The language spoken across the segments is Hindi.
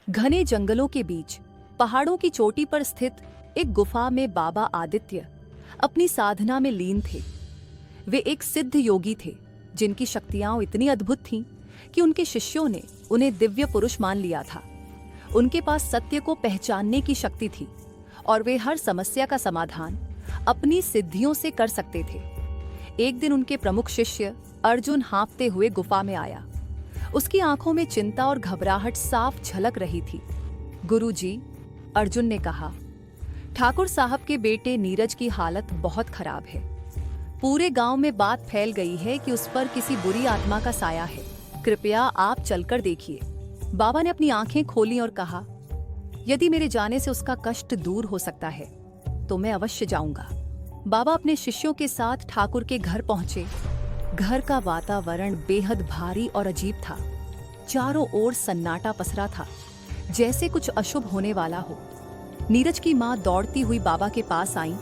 घने जंगलों के बीच पहाड़ों की चोटी पर स्थित एक गुफा में बाबा आदित्य अपनी साधना में लीन थे। वे एक सिद्ध योगी थे जिनकी शक्तियां इतनी अद्भुत थीं कि उनके शिष्यों ने उन्हें दिव्य पुरुष मान लिया था। उनके पास सत्य को पहचानने की शक्ति थी और वे हर समस्या का समाधान अपनी सिद्धियों से कर सकते थे। एक दिन उनके प्रमुख शिष्य अर्जुन हाँफते हुए गुफा में आया। उसकी आंखों में चिंता और घबराहट साफ झलक रही थी। गुरुजी, अर्जुन ने कहा, ठाकुर साहब के बेटे नीरज की हालत बहुत खराब है। पूरे गांव में बात फैल गई है कि उस पर किसी बुरी आत्मा का साया है। कृपया आप चलकर देखिए। बाबा ने अपनी आंखें खोली और कहा, यदि मेरे जाने से उसका कष्ट दूर हो सकता है तो मैं अवश्य जाऊंगा। बाबा अपने शिष्यों के साथ ठाकुर के घर पहुंचे। घर का वातावरण बेहद भारी और अजीब था। चारों ओर सन्नाटा पसरा था, जैसे कुछ अशुभ होने वाला हो। नीरज की मां दौड़ती हुई बाबा के पास आई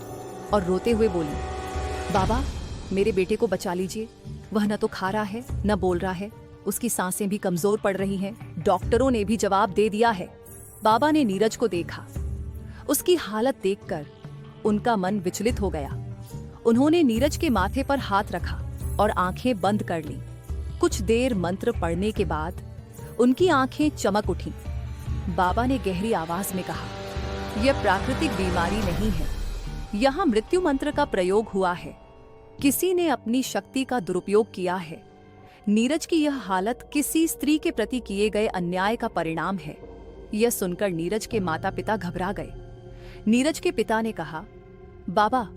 और रोते हुए बोली, बाबा, मेरे बेटे को बचा लीजिए। वह न तो खा रहा है न बोल रहा है। उसकी सांसें भी कमजोर पड़ रही हैं। डॉक्टरों ने भी जवाब दे दिया है। बाबा ने नीरज को देखा। उसकी हालत देखकर उनका मन विचलित हो गया। उन्होंने नीरज के माथे पर हाथ रखा और आंखें बंद कर ली। कुछ देर मंत्र पढ़ने के बाद उनकी आंखें चमक उठीं। बाबा ने गहरी आवाज में कहा, यह प्राकृतिक बीमारी नहीं है। यहाँ मृत्यु मंत्र का प्रयोग हुआ है। किसी ने अपनी शक्ति का दुरुपयोग किया है। नीरज की यह हालत किसी स्त्री के प्रति किए गए अन्याय का परिणाम है। यह सुनकर नीरज के माता पिता घबरा गए। नीरज के पिता ने कहा, बाबा,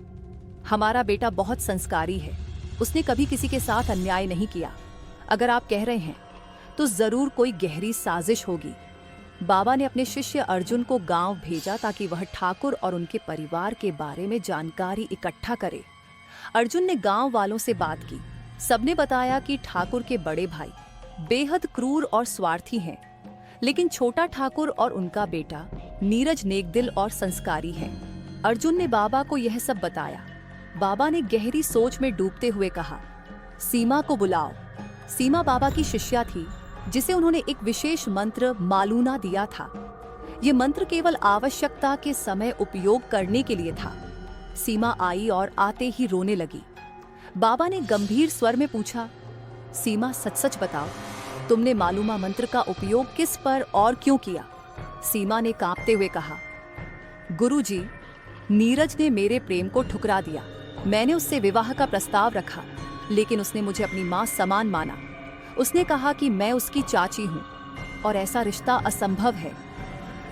हमारा बेटा बहुत संस्कारी है। उसने कभी किसी के साथ अन्याय नहीं किया। अगर आप कह रहे हैं तो जरूर कोई गहरी साजिश होगी। बाबा ने अपने शिष्य अर्जुन को गांव भेजा ताकि वह ठाकुर और उनके परिवार के बारे में जानकारी इकट्ठा करे। अर्जुन ने गांव वालों से बात की। सबने बताया कि ठाकुर के बड़े भाई बेहद क्रूर और स्वार्थी हैं, लेकिन छोटा ठाकुर और उनका बेटा नीरज नेकदिल और संस्कारी है। अर्जुन ने बाबा को यह सब बताया। बाबा ने गहरी सोच में डूबते हुए कहा, सीमा को बुलाओ। सीमा बाबा की शिष्या थी जिसे उन्होंने एक विशेष मंत्र मालूना दिया था। यह मंत्र केवल आवश्यकता के समय उपयोग करने के लिए था। सीमा आई और आते ही रोने लगी। बाबा ने गंभीर स्वर में पूछा, सीमा, सच सच बताओ, तुमने मालूमा मंत्र का उपयोग किस पर और क्यों किया? सीमा ने कांपते हुए कहा, गुरुजी, नीरज ने मेरे प्रेम को ठुकरा दिया। मैंने उससे विवाह का प्रस्ताव रखा, लेकिन उसने मुझे अपनी मां समान माना। उसने कहा कि मैं उसकी चाची हूं और ऐसा रिश्ता असंभव है।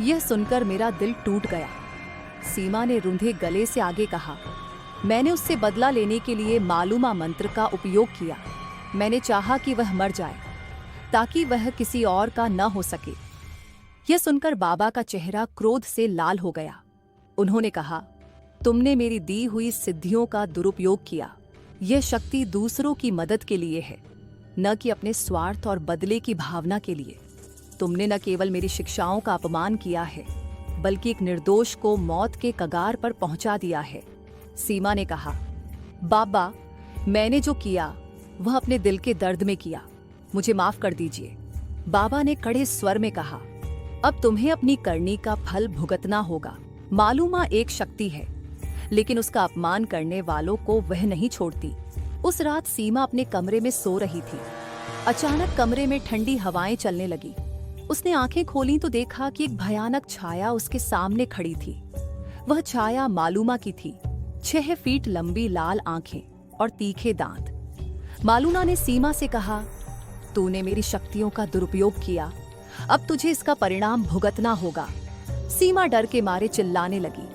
यह सुनकर मेरा दिल टूट गया। सीमा ने रुंधे गले से आगे कहा, मैंने उससे बदला लेने के लिए मालूमा मंत्र का उपयोग किया। मैंने चाहा कि वह मर जाए ताकि वह किसी और का न हो सके। यह सुनकर बाबा का चेहरा क्रोध से लाल हो गया। उन्होंने कहा, तुमने मेरी दी हुई सिद्धियों का दुरुपयोग किया। यह शक्ति दूसरों की मदद के लिए है, न कि अपने स्वार्थ और बदले की भावना के लिए। तुमने न केवल मेरी शिक्षाओं का अपमान किया है, बल्कि एक निर्दोष को मौत के कगार पर पहुंचा दिया है। सीमा ने कहा, बाबा, मैंने जो किया वह अपने दिल के दर्द में किया। मुझे माफ कर दीजिए। बाबा ने कड़े स्वर में कहा, अब तुम्हें अपनी करनी का फल भुगतना होगा। मालूमा एक शक्ति है, लेकिन उसका अपमान करने वालों को वह नहीं छोड़ती। उस रात सीमा अपने कमरे में सो रही थी। अचानक कमरे में ठंडी हवाएं चलने लगी। उसने आंखें खोलीं तो देखा कि एक भयानक छाया उसके सामने खड़ी थी। वह छाया मालूमा की थी। 6 फीट लंबी लाल आंखें और तीखे दांत। मालूमा ने सीमा से कहा, तूने मेरी शक्तियों का दुरुपयोग किया। अब तुझे इसका परिणाम भुगतना होगा। सीमा डर के मारे चिल्लाने लगी।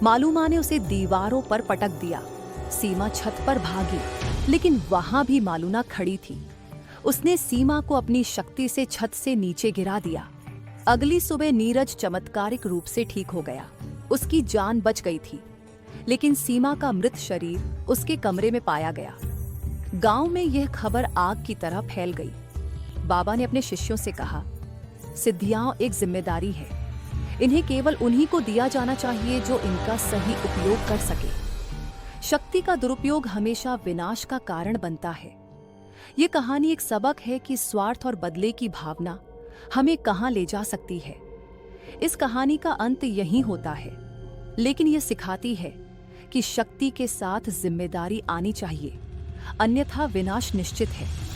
मालूमा ने उसे दीवारों पर पटक दिया। सीमा छत पर भागी, लेकिन वहां भी मालूमा खड़ी थी। उसने सीमा को अपनी शक्ति से छत से नीचे गिरा दिया। अगली सुबह नीरज चमत्कारिक रूप से ठीक हो गया। उसकी जान बच गई थी, लेकिन सीमा का मृत शरीर उसके कमरे में पाया गया। गांव में यह खबर आग की तरह फैल गई। बाबा ने अपने शिष्यों से कहा, सिद्धियां एक जिम्मेदारी है। इन्हें केवल उन्हीं को दिया जाना चाहिए जो इनका सही उपयोग कर सके। शक्ति का दुरुपयोग हमेशा विनाश का कारण बनता है। ये कहानी एक सबक है कि स्वार्थ और बदले की भावना हमें कहां ले जा सकती है। इस कहानी का अंत यहीं होता है, लेकिन यह सिखाती है कि शक्ति के साथ जिम्मेदारी आनी चाहिए, अन्यथा विनाश निश्चित है।